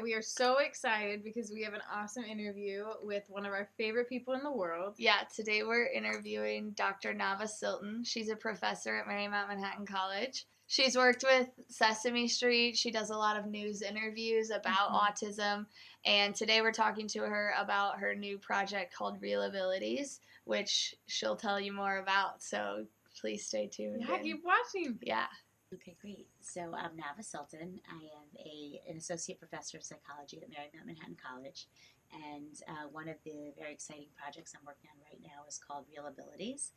we are so excited because we have an awesome interview with one of our favorite people in the world. Yeah, today we're interviewing Dr. Navis Silton. She's a professor at Marymount Manhattan College. She's worked with Sesame Street. She does a lot of news interviews about autism. And today we're talking to her about her new project called Reelabilities, which she'll tell you more about. So please stay tuned. Yeah, keep watching. Yeah. Okay, great. So I'm Navis Silton. I am an associate professor of psychology at Marymount Manhattan College. And one of the very exciting projects I'm working on right now is called Realabilities.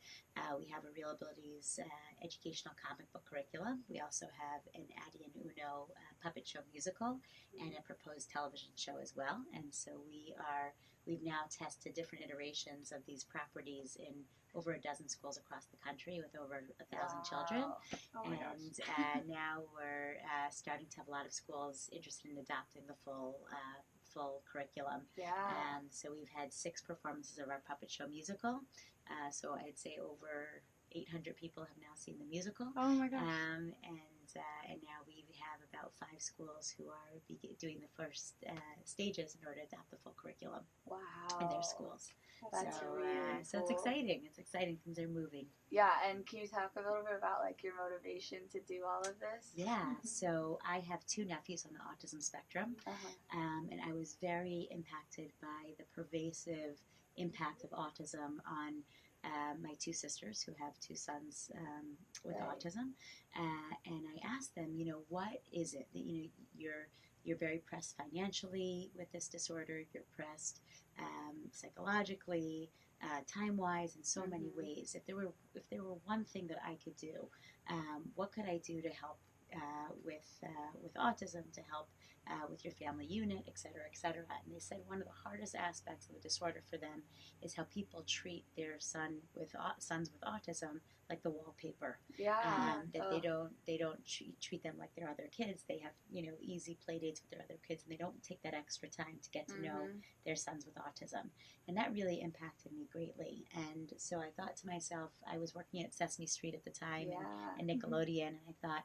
We have a Reelabilities educational comic book curriculum. We also have an Addy Uno puppet show musical and a proposed television show as well. And so we've now tested different iterations of these properties in over a dozen schools across the country with over 1,000 children. Oh my gosh. And now we're starting to have a lot of schools interested in adopting the full curriculum. Yeah. So we've had 6 performances of our puppet show musical. So I'd say over 800 people have now seen the musical. Oh my gosh. And now we have about 5 schools who are doing the first stages in order to adopt the full curriculum in their schools. That's so, really cool. So it's exciting. It's exciting. Things are moving. Yeah, and can you talk a little bit about like your motivation to do all of this? Yeah. So I have 2 nephews on the autism spectrum, and I was very impacted by the pervasive impact of autism on my 2 sisters who have 2 sons with autism, and I asked them, what is it that you're very pressed financially with this disorder, you're pressed psychologically, time-wise, in so many ways. If there were one thing that I could do, what could I do to help with autism, to help with your family unit, et cetera, et cetera. And they said one of the hardest aspects of the disorder for them is how people treat their sons with autism like the wallpaper. Yeah. That they don't treat them like their other kids. They have easy play dates with their other kids, and they don't take that extra time to get to know their sons with autism. And that really impacted me greatly. And so I thought to myself, I was working at Sesame Street at the time and Nickelodeon, and I thought,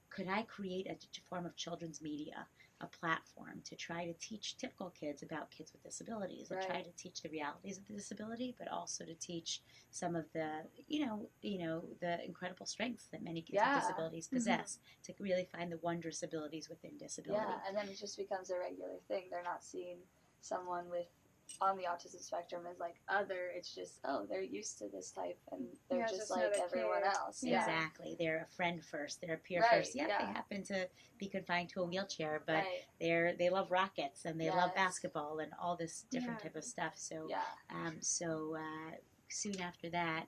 could I create a form of children's media, a platform to try to teach typical kids about kids with disabilities, and try to teach the realities of the disability, but also to teach some of the, the incredible strengths that many kids with disabilities possess, to really find the wondrous abilities within disability. Yeah, and then it just becomes a regular thing. They're not seeing someone on the autism spectrum as like other. It's just, they're used to this type, and they're just like everyone else. Yeah. Exactly. They're a friend first. They're a peer first. Yep, they happen to be confined to a wheelchair, but they love rockets, and they love basketball and all this different type of stuff. So soon after that,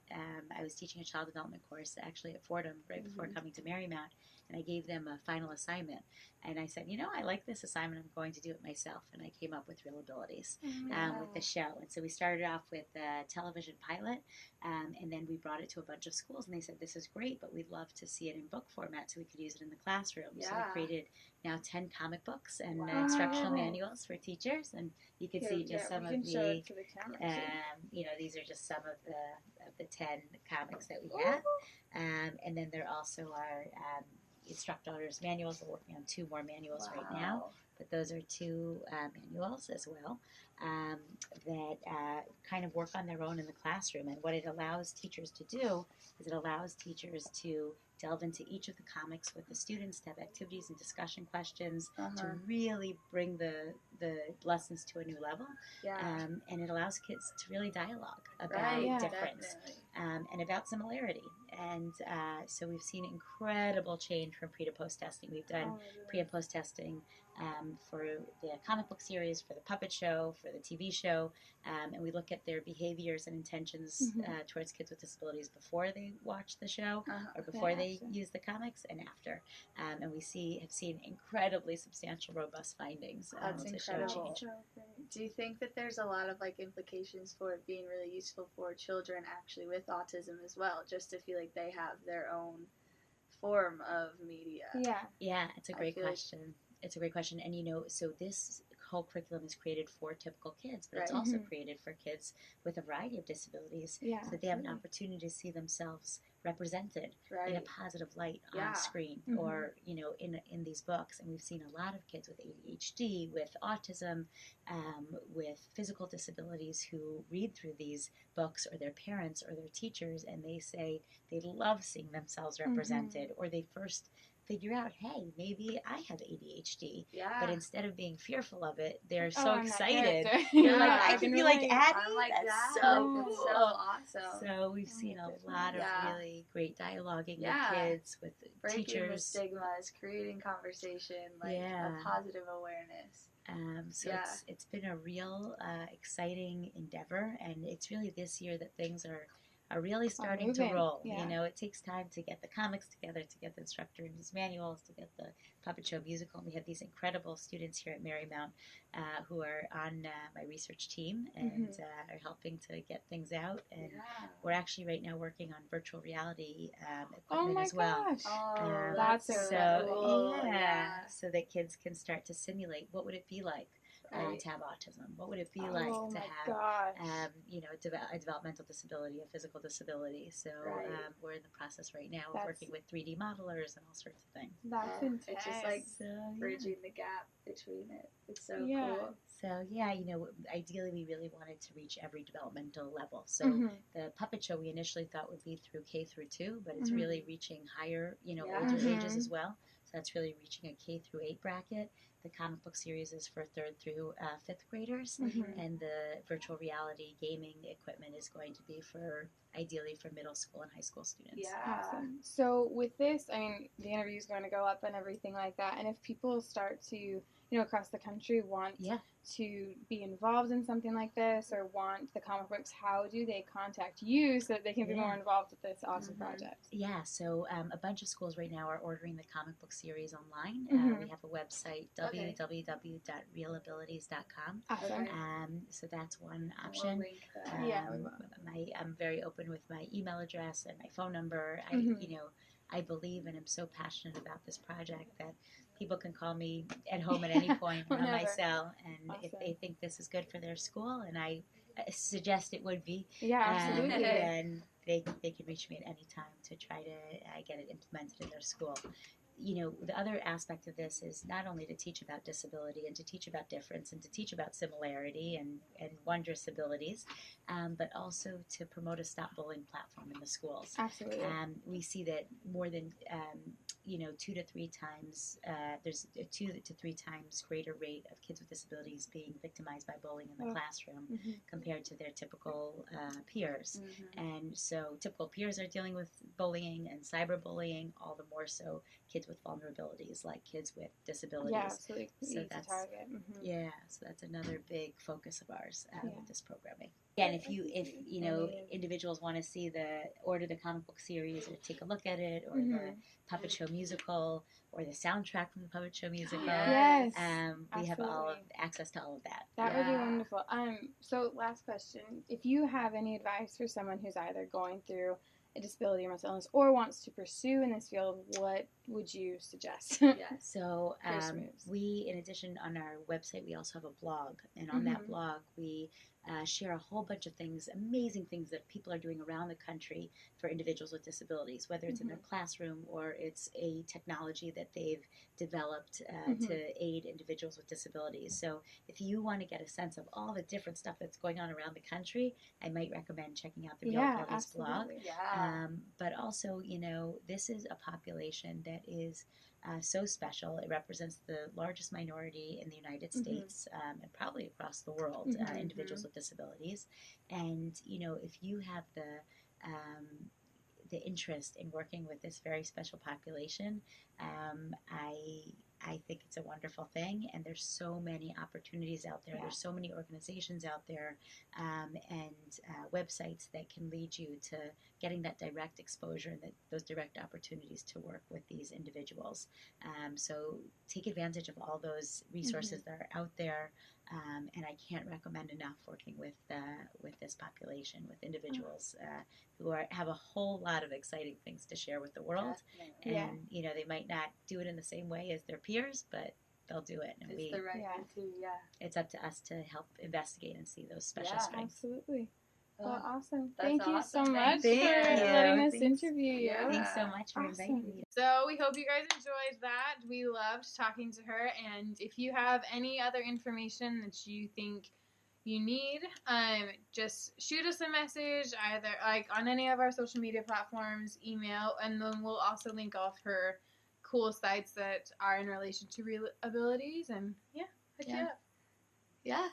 I was teaching a child development course actually at Fordham right before coming to Marymount, and I gave them a final assignment. And I said, I like this assignment. I'm going to do it myself. And I came up with Reelabilities with the show. And so we started off with a television pilot, and then we brought it to a bunch of schools. And they said, this is great, but we'd love to see it in book format so we could use it in the classroom. So we created now 10 comic books and instructional manuals for teachers. And you can see just some of the, these are just some of the 10 comics that we have. And then there also are instructors manuals. We're working on 2 more manuals right now, but those are 2 manuals as well that kind of work on their own in the classroom. And what it allows teachers to do is it allows teachers to delve into each of the comics with the students, to have activities and discussion questions, to really bring the lessons to a new level. And it allows kids to really dialogue about difference and about similarity. And so we've seen incredible change from pre to post testing. We've done pre and post testing for the comic book series, for the puppet show, for the TV show, and we look at their behaviors and intentions towards kids with disabilities before they watch the show or before they use the comics, and after. And we have seen incredibly substantial, robust findings to show change. Do you think that there's a lot of like implications for it being really useful for children actually with autism as well, just to feel like they have their own form of media? Yeah, it's a great question. It's a great question. And so this whole curriculum is created for typical kids, but it's also created for kids with a variety of disabilities, so that they have an opportunity to see themselves represented in a positive light on screen or, you know, in these books. And we've seen a lot of kids with ADHD, with autism, with physical disabilities who read through these books, or their parents or their teachers, and they say they love seeing themselves represented, or they first figure out, hey, maybe I have ADHD. But instead of being fearful of it, they're so excited. They're like, I can be like Addy. I'm like That's that. so That's cool. so awesome. So we've seen a lot of really great dialoguing with kids, with breaking teachers. The stigmas, creating conversation, like a positive awareness. So it's been a real exciting endeavor, and it's really this year that things are really starting to roll. You know, it takes time to get the comics together, to get the instructor's manuals, to get the puppet show musical. And we have these incredible students here at Marymount who are on my research team and are helping to get things out. And we're actually right now working on virtual reality equipment as well. Oh, that's so cool. So that kids can start to simulate what would it be like to have autism. What would it be like to have, you know, a developmental disability, a physical disability? So we're in the process right now of working with 3D modelers and all sorts of things. That's intense. It's just like bridging the gap between it. It's so cool. So you know, ideally we really wanted to reach every developmental level. So the puppet show we initially thought would be through K through 2, but it's really reaching higher, you know, older ages as well. So that's really reaching a K through 8 bracket. The comic book series is for 3rd through 5th graders, and the virtual reality gaming equipment is going to be ideally for middle school and high school students. Awesome. So with this, I mean, the interview is going to go up and everything like that, and if people start to, you know, across the country want to be involved in something like this or want the comic books, how do they contact you so that they can be more involved with this awesome project? So a bunch of schools right now are ordering the comic book series online. We have a website, www.realabilities.com. Awesome. So that's one option. We'll link that. I'm very open with my email address and my phone number. You know, I believe and am so passionate about this project that people can call me at home at any point on my cell, and if they think this is good for their school, and I suggest it would be, absolutely, then they can reach me at any time to try to get it implemented in their school. You know, the other aspect of this is not only to teach about disability and to teach about difference and to teach about similarity and wondrous abilities, but also to promote a stop bullying platform in the schools. Absolutely. We see that more than, you know, 2 to 3 times, there's a 2 to 3 times greater rate of kids with disabilities being victimized by bullying in the classroom compared to their typical peers. And so typical peers are dealing with bullying and cyberbullying, all the more so kids with vulnerabilities like kids with disabilities. Absolutely. So that's target. So that's another big focus of ours with this programming. And if you know, individuals want to order the comic book series or take a look at it, or the puppet show musical, or the soundtrack from the puppet show musical, we have access to all of that. That would be wonderful. So last question: if you have any advice for someone who's either going through a disability or mental illness or wants to pursue in this field, what would you suggest? So we, in addition, on our website, we also have a blog, and on that blog we share a whole bunch of things, amazing things that people are doing around the country for individuals with disabilities, whether it's in their classroom or it's a technology that they've developed to aid individuals with disabilities. So if you want to get a sense of all the different stuff that's going on around the country, I might recommend checking out the Reelabilities blog. But also, you know, this is a population that is so special. It represents the largest minority in the United States and probably across the world, individuals with disabilities. And, you know, if you have the interest in working with this very special population, I think it's a wonderful thing, and there's so many opportunities out there. There's so many organizations out there and websites that can lead you to getting that direct exposure and those direct opportunities to work with these individuals. So take advantage of all those resources that are out there, and I can't recommend enough working with this population, with individuals who have a whole lot of exciting things to share with the world. And you know, they might not do it in the same way as their peers, but they'll do it. And it's the right thing to, it's up to us to help investigate and see those special strengths. Absolutely. Well, awesome. That's Thank you so awesome. much Thank for you. letting us interview you. Yeah. Thanks so much for inviting me. So we hope you guys enjoyed that. We loved talking to her. And if you have any other information that you think you need, just shoot us a message, either like on any of our social media platforms, email, and then we'll also link off her cool sites that are in relation to Reelabilities. And yeah, Yeah.